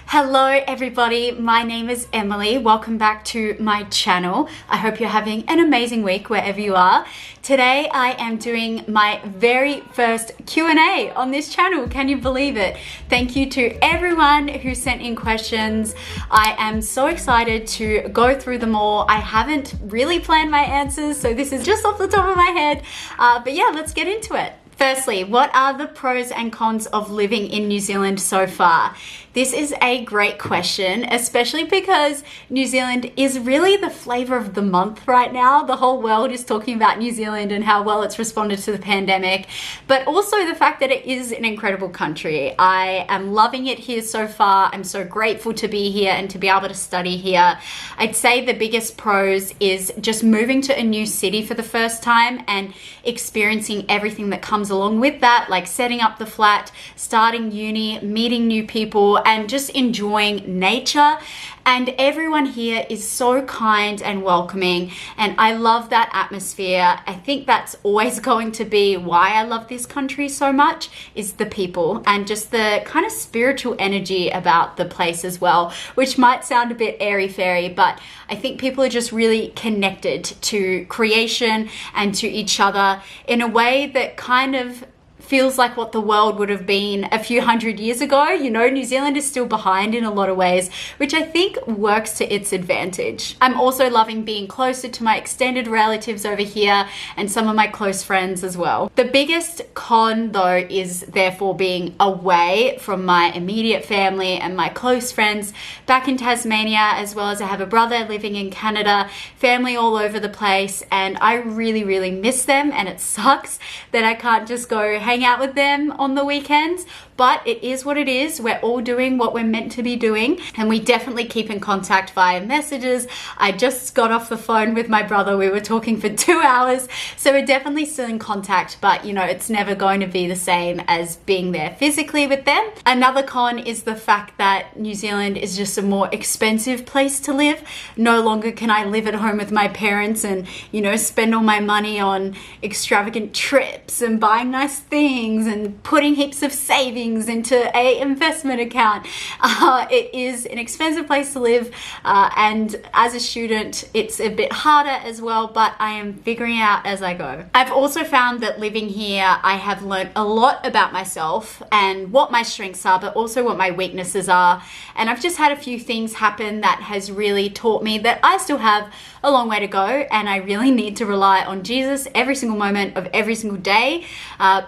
Hello everybody, my name is Emily. Welcome back to my channel. I hope you're having an amazing week wherever you are. Today I am doing my very first Q&A on this channel. Can you believe it? Thank you to everyone who sent in questions. I am so excited to go through them all. I haven't really planned my answers, so this is just off the top of my head. But yeah, let's get into it. Firstly, what are the pros and cons of living in New Zealand so far? This is a great question, especially because New Zealand is really the flavor of the month right now. The whole world is talking about New Zealand and how well it's responded to the pandemic, but also the fact that it is an incredible country. I am loving it here so far. I'm so grateful to be here and to be able to study here. I'd say the biggest pros is just moving to a new city for the first time and experiencing everything that comes along with that, like setting up the flat, starting uni, meeting new people, and just enjoying nature. And everyone here is so kind and welcoming, and I love that atmosphere. I think that's always going to be why I love this country so much, is the people and just the kind of spiritual energy about the place as well, which might sound a bit airy-fairy, but I think people are just really connected to creation and to each other in a way that kind of feels like what the world would have been a few hundred years ago. You know, New Zealand is still behind in a lot of ways, which I think works to its advantage. I'm also loving being closer to my extended relatives over here and some of my close friends as well. The biggest con though is therefore being away from my immediate family and my close friends back in Tasmania, as well as I have a brother living in Canada, family all over the place, and I really miss them, and it sucks that I can't just go hang out with them on the weekends, but it is what it is. We're all doing what we're meant to be doing, and we definitely keep in contact via messages. I just got off the phone with my brother. We were talking for 2 hours, so we're definitely still in contact, but you know, it's never going to be the same as being there physically with them. Another con is the fact that New Zealand is just a more expensive place to live. No longer can I live at home with my parents and, you know, spend all my money on extravagant trips and buying nice things and putting heaps of savings into a investment account. It is an expensive place to live, and as a student it's a bit harder as well, but I am figuring it out as I go. I've also found that living here I have learned a lot about myself and what my strengths are, but also what my weaknesses are, and I've just had a few things happen that has really taught me that I still have a long way to go, and I really need to rely on Jesus every single moment of every single day,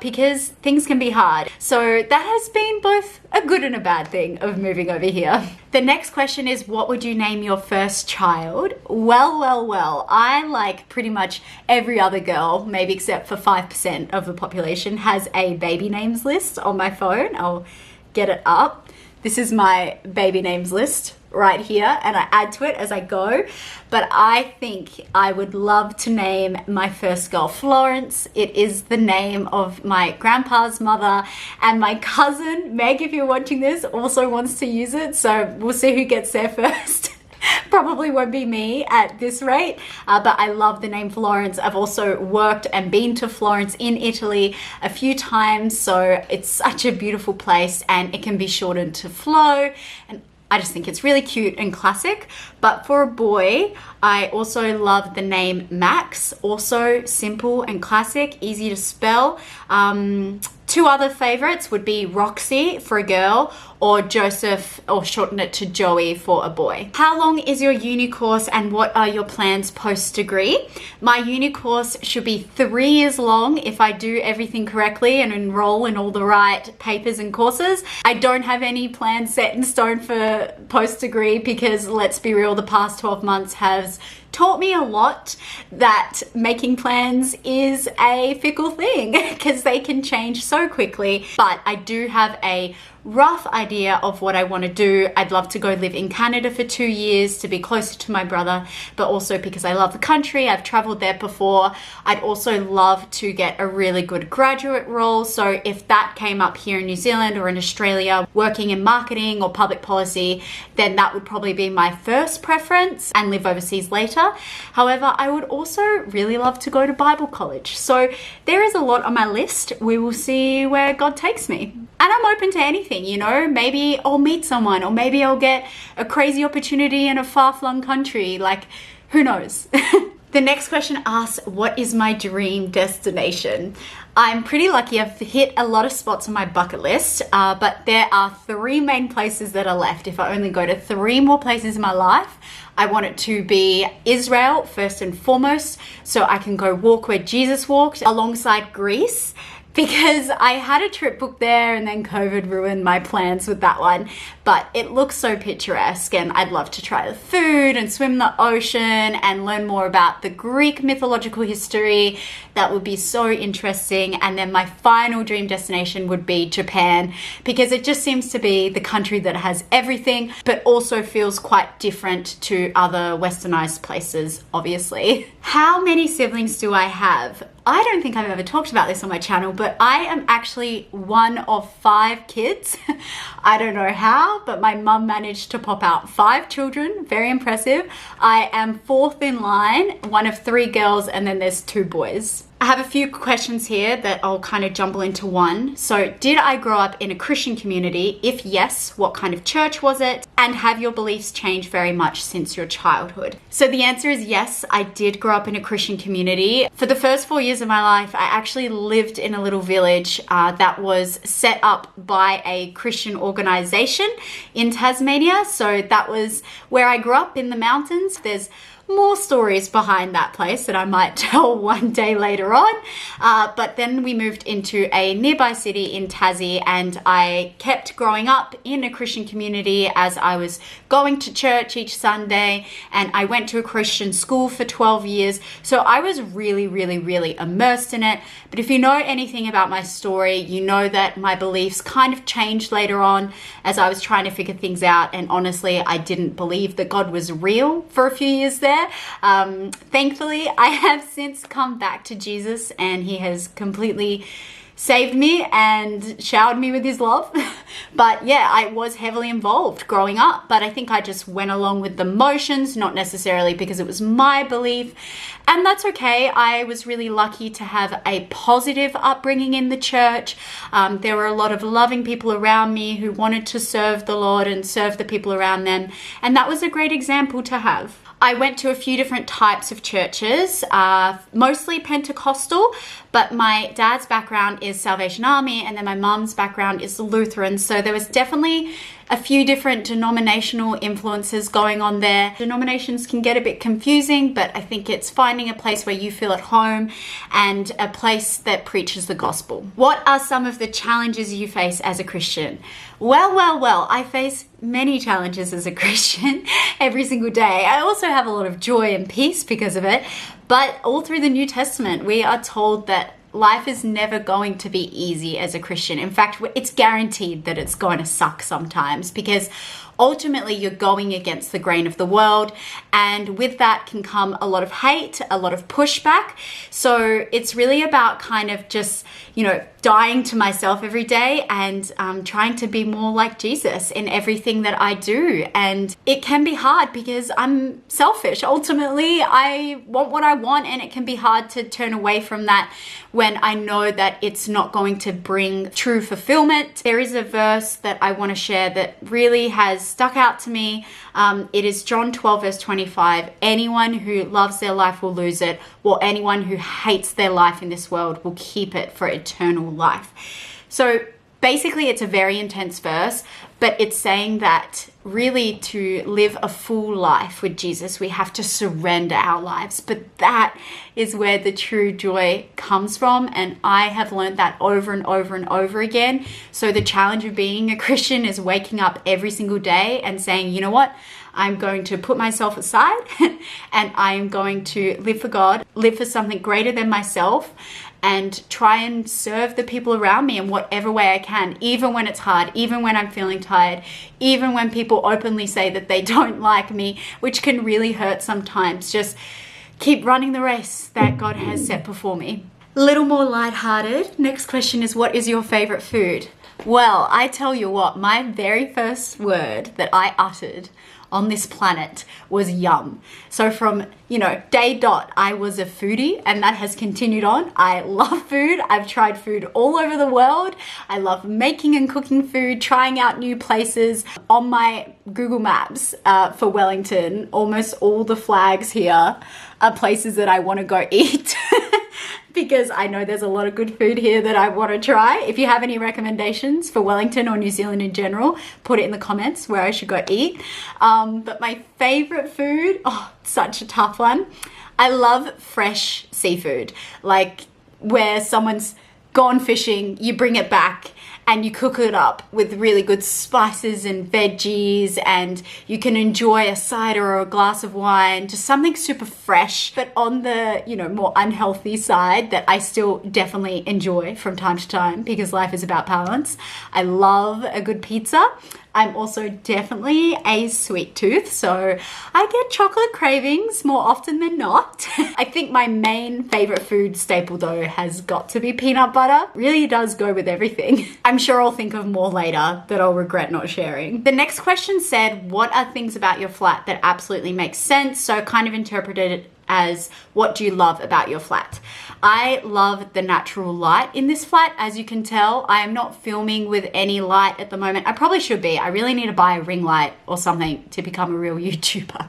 because things can be hard. So that has been both a good and a bad thing of moving over here. The next question is, what would you name your first child? Well, I, like pretty much every other girl, maybe except for 5% of the population, has a baby names list on my phone. I'll get it up. This is my baby names list right here, and I add to it as I go. But I think I would love to name my first girl Florence. It is the name of my grandpa's mother, and my cousin Meg, if you're watching this, also wants to use it, so we'll see who gets there first. Probably won't be me at this rate, but I love the name Florence. I've also worked and been to Florence in Italy a few times, so it's such a beautiful place, and it can be shortened to Flo, and I just think it's really cute and classic. But for a boy, I also love the name Max, also simple and classic, easy to spell. Two other favorites would be Roxy for a girl, or Joseph, or shorten it to Joey for a boy. How long is your uni course, and what are your plans post-degree? My uni course should be 3 years long if I do everything correctly and enroll in all the right papers and courses. I don't have any plans set in stone for post-degree because, let's be real, the past 12 months has taught me a lot that making plans is a fickle thing because they can change so quickly. But I do have a rough idea of what I want to do. I'd love to go live in Canada for 2 years to be closer to my brother, but also because I love the country. I've traveled there before. I'd also love to get a really good graduate role. So if that came up here in New Zealand or in Australia, working in marketing or public policy, then that would probably be my first preference, and live overseas later. However, I would also really love to go to Bible college. So there is a lot on my list. We will see where God takes me. And I'm open to anything. anything, you know, maybe I'll meet someone, or maybe I'll get a crazy opportunity in a far-flung country. Like, who knows? The next question asks, what is my dream destination? I'm pretty lucky. I've hit a lot of spots on my bucket list, but there are 3 main places that are left. If I only go to 3 more places in my life, I want it to be Israel first and foremost, so I can go walk where Jesus walked, alongside Greece, because I had a trip booked there and then COVID ruined my plans with that one. But it looks so picturesque, and I'd love to try the food and swim the ocean and learn more about the Greek mythological history. That would be so interesting. And then my final dream destination would be Japan, because it just seems to be the country that has everything, but also feels quite different to other westernized places, obviously. How many siblings do I have? I don't think I've ever talked about this on my channel, but I am actually one of 5 kids. I don't know how, but my mum managed to pop out 5 children. Very impressive. I am 4th in line, one of 3 girls, and then there's 2 boys. I have a few questions here that I'll kind of jumble into one. So, did I grow up in a Christian community? If yes, what kind of church was it? And have your beliefs changed very much since your childhood? So the answer is yes, I did grow up in a Christian community. For the first 4 years of my life, I actually lived in a little village that was set up by a Christian organization in Tasmania. So that was where I grew up, in the mountains. There's more stories behind that place that I might tell one day later on. But then we moved into a nearby city in Tassie, and I kept growing up in a Christian community as I was going to church each Sunday, and I went to a Christian school for 12 years. So I was really, really, really immersed in it. But if you know anything about my story, you know that my beliefs kind of changed later on as I was trying to figure things out. And honestly, I didn't believe that God was real for a few years there. Thankfully, I have since come back to Jesus, and he has completely saved me and showered me with his love. But yeah, I was heavily involved growing up, but I think I just went along with the motions, not necessarily because it was my belief. And that's okay. I was really lucky to have a positive upbringing in the church. There were a lot of loving people around me who wanted to serve the Lord and serve the people around them. And that was a great example to have. I went to a few different types of churches, mostly Pentecostal, but my dad's background is Salvation Army, and then my mum's background is Lutheran. So there was definitely a few different denominational influences going on there. Denominations can get a bit confusing, but I think it's finding a place where you feel at home and a place that preaches the gospel. What are some of the challenges you face as a Christian? Well, I face many challenges as a Christian every single day. I also have a lot of joy and peace because of it. But all through the New Testament, we are told that life is never going to be easy as a Christian. In fact, it's guaranteed that it's going to suck sometimes, because ultimately you're going against the grain of the world, and with that can come a lot of hate, a lot of pushback. So it's really about kind of just, dying to myself every day and trying to be more like Jesus in everything that I do. And it can be hard because I'm selfish. Ultimately, I want what I want, and it can be hard to turn away from that when I know that it's not going to bring true fulfillment. There is a verse that I want to share that really has stuck out to me. It is John 12 verse 25. Anyone who loves their life will lose it, while anyone who hates their life in this world will keep it for eternal life. So basically, it's a very intense verse, but it's saying that really to live a full life with Jesus, we have to surrender our lives. But that is where the true joy comes from. And I have learned that over and over and over again. So the challenge of being a Christian is waking up every single day and saying, you know what? I'm going to put myself aside and I am going to live for God, live for something greater than myself, and try and serve the people around me in whatever way I can, even when it's hard, even when I'm feeling tired, even when people openly say that they don't like me, which can really hurt sometimes. Just keep running the race that God has set before me. A little more lighthearted. Next question is, what is your favorite food? Well, I tell you what, my very first word that I uttered on this planet was yum. So from, day dot, I was a foodie, and that has continued on. I love food. I've tried food all over the world. I love making and cooking food, trying out new places. On my Google Maps for Wellington, almost all the flags here are places that I want to go eat. Because I know there's a lot of good food here that I want to try. If you have any recommendations for Wellington or New Zealand in general, put it in the comments where I should go eat. But my favorite food, such a tough one. I love fresh seafood, like where someone's gone fishing, you bring it back and you cook it up with really good spices and veggies, and you can enjoy a cider or a glass of wine, just something super fresh, but on the, more unhealthy side that I still definitely enjoy from time to time because life is about balance. I love a good pizza. I'm also definitely a sweet tooth, so I get chocolate cravings more often than not. I think my main favorite food staple though has got to be peanut butter. Really does go with everything. I'm sure I'll think of more later that I'll regret not sharing. The next question said, what are things about your flat that absolutely make sense? So kind of interpreted it as, what do you love about your flat? I love the natural light in this flat. As you can tell, I am not filming with any light at the moment. I probably should be. I really need to buy a ring light or something to become a real YouTuber.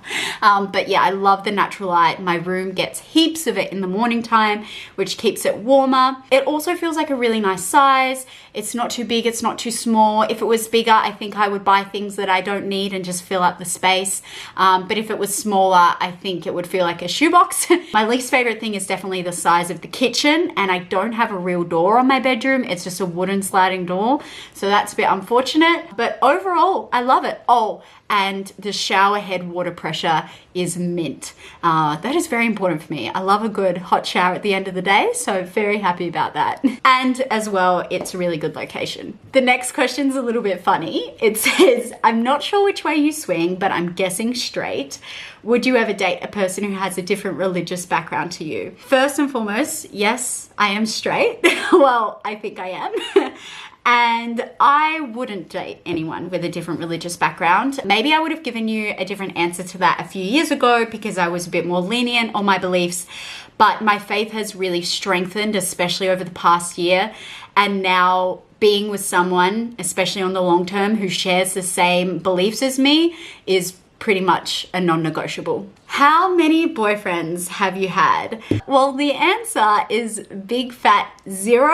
But yeah, I love the natural light. My room gets heaps of it in the morning time, which keeps it warmer. It also feels like a really nice size. It's not too big, it's not too small. If it was bigger, I think I would buy things that I don't need and just fill up the space. But if it was smaller, I think it would feel like a shoebox. My least favorite thing is definitely the size of the kitchen, and I don't have a real door on my bedroom. It's just a wooden sliding door. So that's a bit unfortunate, but overall, I love it. Oh, and the shower head water pressure is mint. That is very important for me. I love a good hot shower at the end of the day, so very happy about that. And as well, it's a really good location. The next question's a little bit funny. It says, I'm not sure which way you swing, but I'm guessing straight. Would you ever date a person who has a different religious background to you? First and foremost, yes, I am straight. Well, I think I am. And I wouldn't date anyone with a different religious background. Maybe I would have given you a different answer to that a few years ago because I was a bit more lenient on my beliefs. But my faith has really strengthened, especially over the past year. And now being with someone, especially on the long term, who shares the same beliefs as me is pretty much a non-negotiable. How many boyfriends have you had? Well, the answer is big fat 0.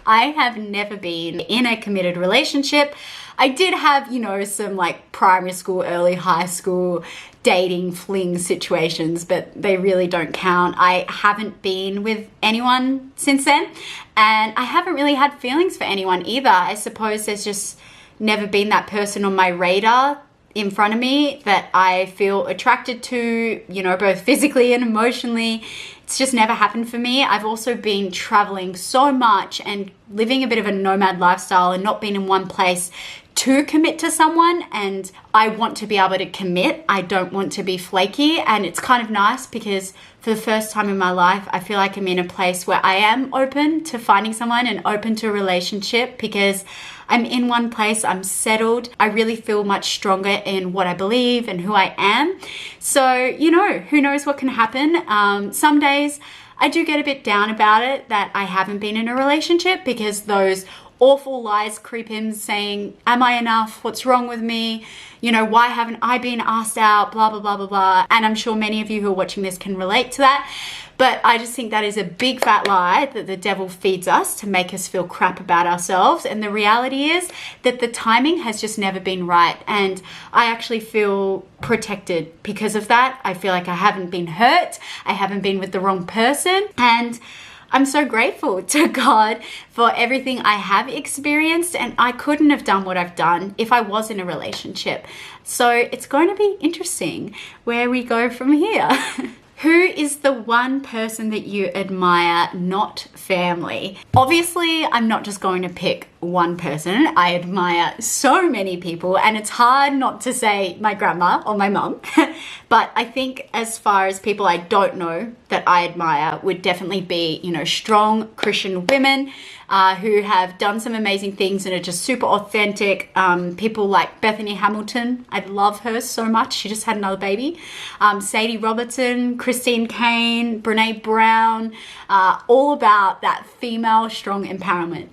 I have never been in a committed relationship. I did have, some like primary school, early high school dating fling situations, but they really don't count. I haven't been with anyone since then, and I haven't really had feelings for anyone either. I suppose there's just never been that person on my radar in front of me that I feel attracted to, both physically and emotionally. It's just never happened for me. I've also been traveling so much and living a bit of a nomad lifestyle and not being in one place to commit to someone, and I want to be able to commit. I don't want to be flaky, and it's kind of nice because for the first time in my life, I feel like I'm in a place where I am open to finding someone and open to a relationship because I'm in one place, I'm settled. I really feel much stronger in what I believe and who I am. So, who knows what can happen. Some days I do get a bit down about it that I haven't been in a relationship because those awful lies creep in saying, am I enough? What's wrong with me? Why haven't I been asked out? Blah, blah, blah, blah, blah. And I'm sure many of you who are watching this can relate to that. But I just think that is a big fat lie that the devil feeds us to make us feel crap about ourselves. And the reality is that the timing has just never been right. And I actually feel protected because of that. I feel like I haven't been hurt. I haven't been with the wrong person. And I'm so grateful to God for everything I have experienced, and I couldn't have done what I've done if I was in a relationship. So it's going to be interesting where we go from here. Who is the one person that you admire, not family? Obviously, I'm not just going to pick one person. I admire so many people, and it's hard not to say my grandma or my mum. But I think as far as people I don't know that I admire would definitely be, strong Christian women who have done some amazing things and are just super authentic. People like Bethany Hamilton. I love her so much. She just had another baby. Sadie Robertson, Christine Kane, Brene Brown, all about that female strong empowerment,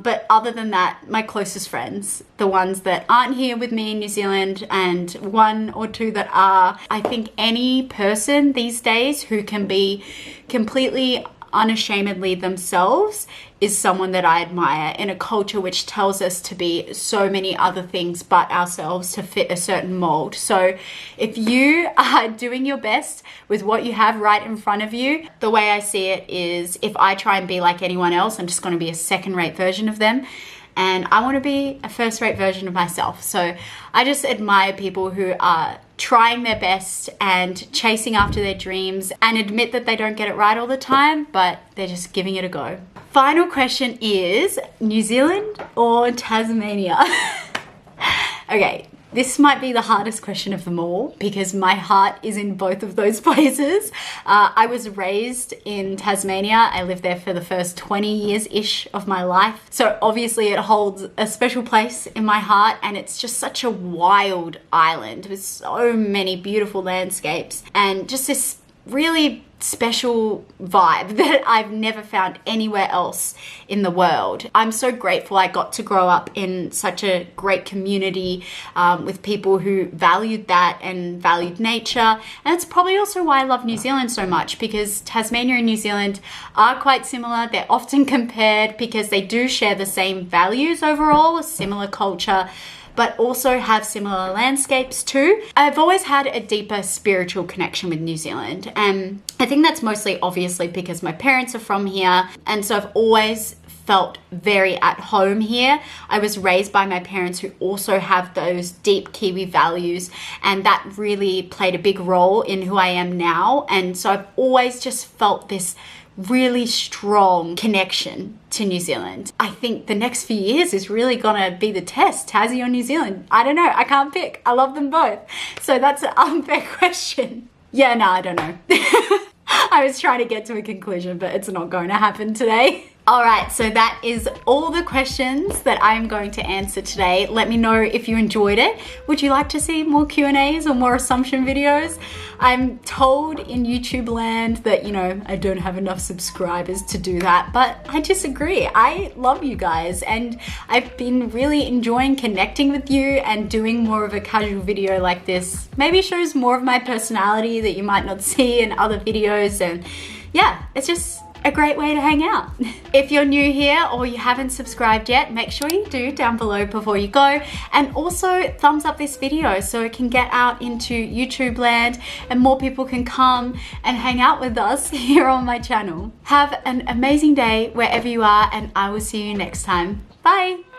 But other than that, my closest friends, the ones that aren't here with me in New Zealand and one or two that are, I think any person these days who can be completely unashamedly themselves is someone that I admire in a culture which tells us to be so many other things but ourselves to fit a certain mold. So if you are doing your best with what you have right in front of you, the way I see it is if I try and be like anyone else, I'm just going to be a second-rate version of them. And I want to be a first-rate version of myself. So I just admire people who are trying their best and chasing after their dreams and admit that they don't get it right all the time, but they're just giving it a go. Final question is New Zealand or Tasmania? Okay. This might be the hardest question of them all because my heart is in both of those places. I was raised in Tasmania. I lived there for the first 20 years-ish of my life. So obviously it holds a special place in my heart, and it's just such a wild island with so many beautiful landscapes and just this really special vibe that I've never found anywhere else in the world. I'm so grateful I got to grow up in such a great community with people who valued that and valued nature. And it's probably also why I love New Zealand so much, because Tasmania and New Zealand are quite similar. They're often compared because they do share the same values overall, a similar culture, but also have similar landscapes too. I've always had a deeper spiritual connection with New Zealand, and I think that's mostly obviously because my parents are from here, and so I've always felt very at home here. I was raised by my parents who also have those deep Kiwi values, and that really played a big role in who I am now. And so I've always just felt this really strong connection to New Zealand. I think the next few years is really gonna be the test, Tassie or New Zealand. I don't know, I can't pick. I love them both. So that's an unfair question. Yeah, no, I don't know. I was trying to get to a conclusion, but it's not going to happen today. All right, so that is all the questions that I'm going to answer today. Let me know if you enjoyed it. Would you like to see more Q&As or more assumption videos? I'm told in YouTube land that, I don't have enough subscribers to do that, but I disagree. I love you guys, and I've been really enjoying connecting with you, and doing more of a casual video like this maybe shows more of my personality that you might not see in other videos. And yeah, it's just a great way to hang out. If you're new here or you haven't subscribed yet, make sure you do down below before you go, and also thumbs up this video so it can get out into YouTube land and more people can come and hang out with us here on my channel. Have an amazing day wherever you are, and I will see you next time. Bye.